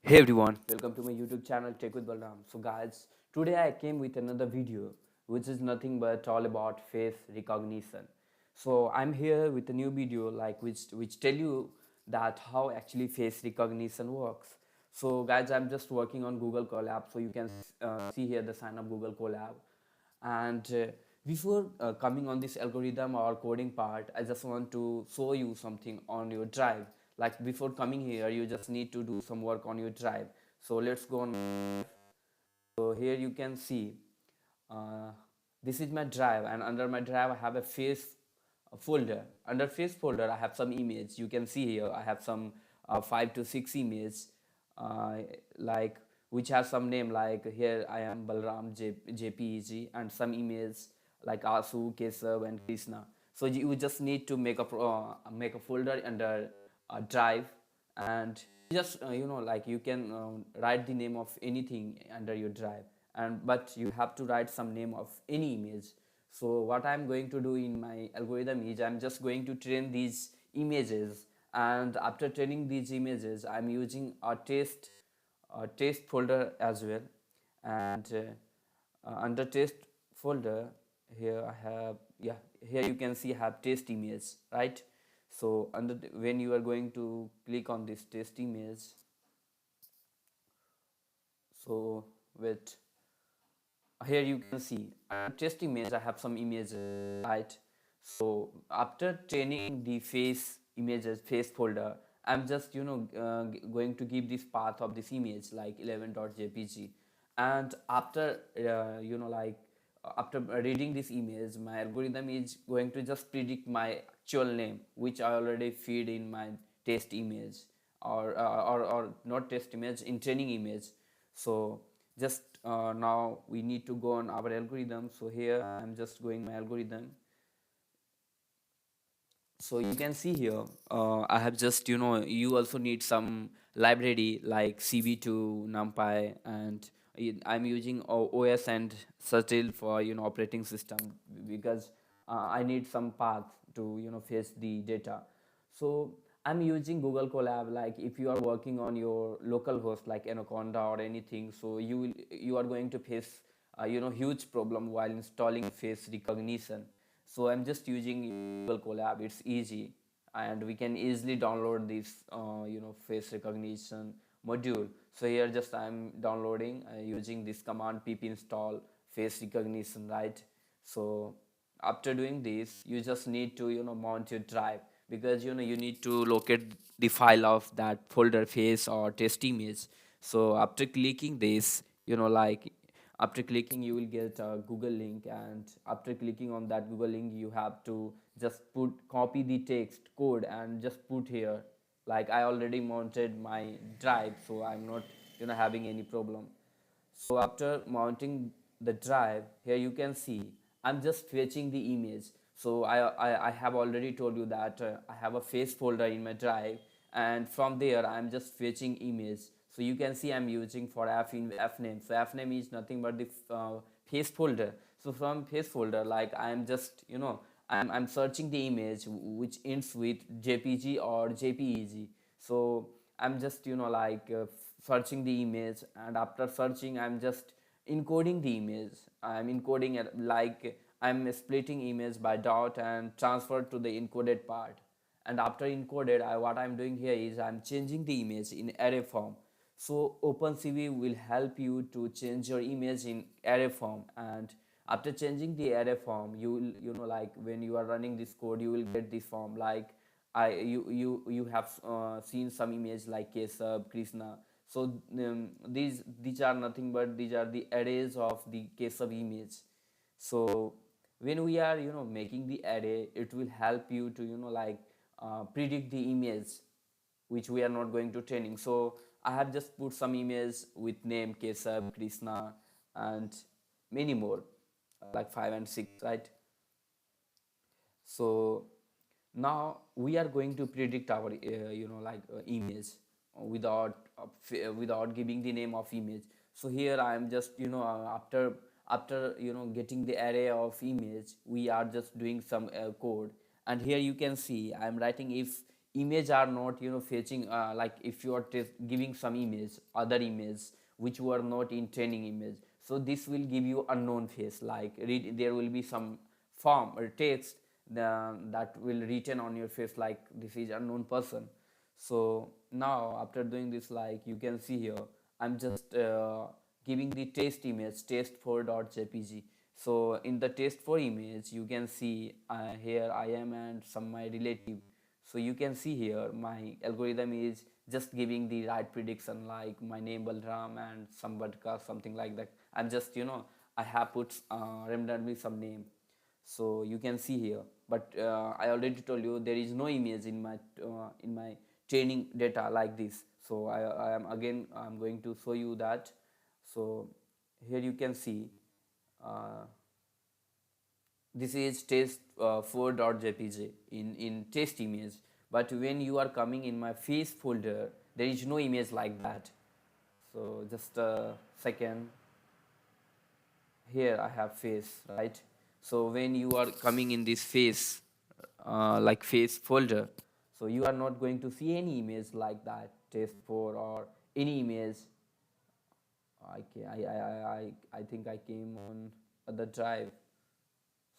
Hey everyone, welcome to my YouTube channel Tech with Balram. So guys, today I came with another video which is nothing but all about face recognition. So I'm here with a new video like which tell you that how actually face recognition works. So guys, I'm just working on Google Collab, so you can see here the sign up Google Collab. And before coming on this algorithm or coding part, I just want to show you something on your drive. Like before coming here, you just need to do some work on your drive. So let's go on. So here you can see uh, this is my drive, and under my drive I have a face folder. Under face folder I have some image. You can see here I have some 5 to 6 images, uh, like which has some name, like here I am Balram JPEG, and some images like Asu, Kesav, and Krishna. So you just need to make a folder under a drive, and just like you can write the name of anything under your drive, and but you have to write some name of any image. So what I'm going to do in my algorithm is I'm just going to train these images, and after training these images I'm using a test folder as well. And under test folder, here I have, yeah, here you can see I have test image, right? So when you are going to click on this test image, so wait, here you can see test image I have some images, right? So after training the face folder, I'm just going to give this path of this image like 11.jpg. And after after reading this image, my algorithm is going to just predict my actual name which I already feed in my test image, or not test image, in training image. So just now we need to go on our algorithm. So here I'm just going my algorithm. So you can see here I have just, you also need some library like cb2, numpy, and I'm using os and Sutil for operating system, because I need some path to fetch the data. So I'm using Google Colab. Like if you are working on your local host like Anaconda or anything, so you are going to face huge problem while installing face recognition. So I'm just using Google Colab. It's easy, and we can easily download this face recognition module. So here just I'm downloading using this command pip install face recognition, right? So after doing this, you just need to mount your drive, because you need to locate the file of that folder face or test image. So after clicking this, like after clicking you will get a Google link, and after clicking on that Google link you have to just copy the text code and just put here. Like I already mounted my drive, so I'm not having any problem. So after mounting the drive, here you can see I'm just fetching the image. So I have already told you that I have a face folder in my drive, and from there I'm just fetching image. So you can see I'm using for f in f name. So f name is nothing but the face folder. So from face folder, like I'm just I'm searching the image which ends with jpg or jpeg. So I'm just searching the image, and after searching I'm just encoding the image. I'm encoding it, like I'm splitting image by dot and transfer to the encoded part. And after encoded, what I'm doing here is I'm changing the image in array form. So OpenCV will help you to change your image in array form, and after changing the array form, you will like when you are running this code, you will get this form. Like you have seen some image like Kesab, Krishna. So these are nothing but these are the arrays of the Kesab image. So when we are making the array, it will help you to predict the image which we are not going to training. So I have just put some image with name Kesab, Krishna, and many more, like 5 and 6, right? So now we are going to predict our image without giving the name of image. So here I am just after getting the array of image, we are just doing some code. And here you can see I am writing if image are not fetching, like if you are giving some image, other image which were not in training image, so this will give you unknown face, like there will be some form or text that will written on your face like this is unknown person. So now after doing this, like you can see here, I'm just giving the test image test4.jpg. So in the test4 image you can see, here I am and some my relative. So you can see here my algorithm is just giving the right prediction, like my name Balram and some Badka, something like that. I'm just I have put randomly some name. So you can see here, but I already told you there is no image in my training data like this. So I am again, I'm going to show you that. So here you can see, uh, this is test 4.jpg in test image, but when you are coming in my face folder, there is no image like that. So just a second, here I have face, right? So when you are coming in this face, like face folder, so you are not going to see any image like that test 4 or any image. I think I came on the drive,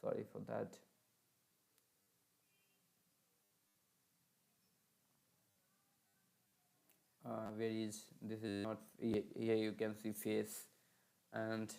sorry for that. Where is this is not here, you can see face, and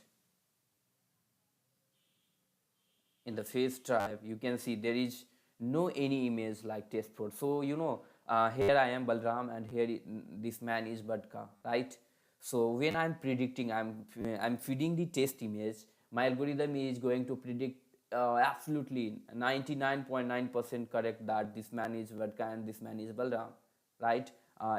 in the face drive you can see there is no any image like test prod. So here I am Balram and here this man is Badka, right? So when I'm predicting, I'm feeding the test image, my algorithm is going to predict absolutely 99.9% correct that this man is Badka and this man is Balram, right?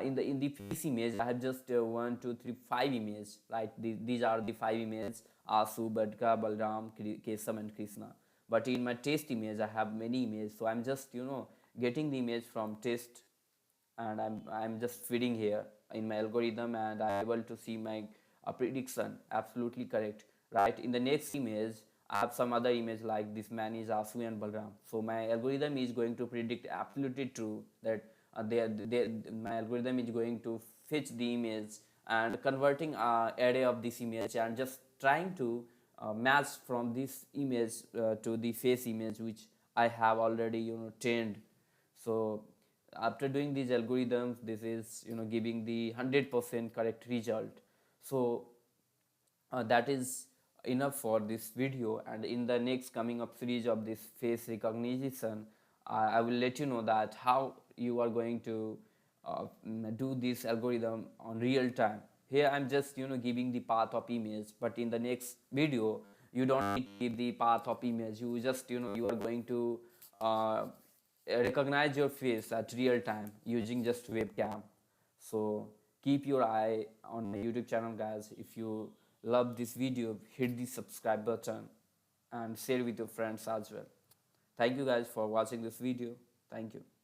In the face image, I have just one, two, three, five images, right? These are the five images: Asu, Badka, Balram, Kesam, and Krishna. But in my test image, I have many images, so I'm just getting the image from test, and I'm just feeding here in my algorithm, and I'm able to see my prediction absolutely correct, right? In the next image I have some other image like this man is Asu and Balram, so my algorithm is going to predict absolutely true that my algorithm is going to fetch the image and converting array of this image and just trying to match from this image to the face image which I have already trained. So after doing these algorithms, this is giving the 100% correct result. So that is enough for this video, and in the next coming up series of this face recognition, I will let you know that how you are going to do this algorithm on real time. Here I'm just giving the path of image, but in the next video you don't need to give the path of image, you just you are going to uh, recognize your face at real time using just webcam. So keep your eye on my YouTube channel, guys. If you love this video, hit the subscribe button and share with your friends as well. Thank you guys for watching this video. Thank you.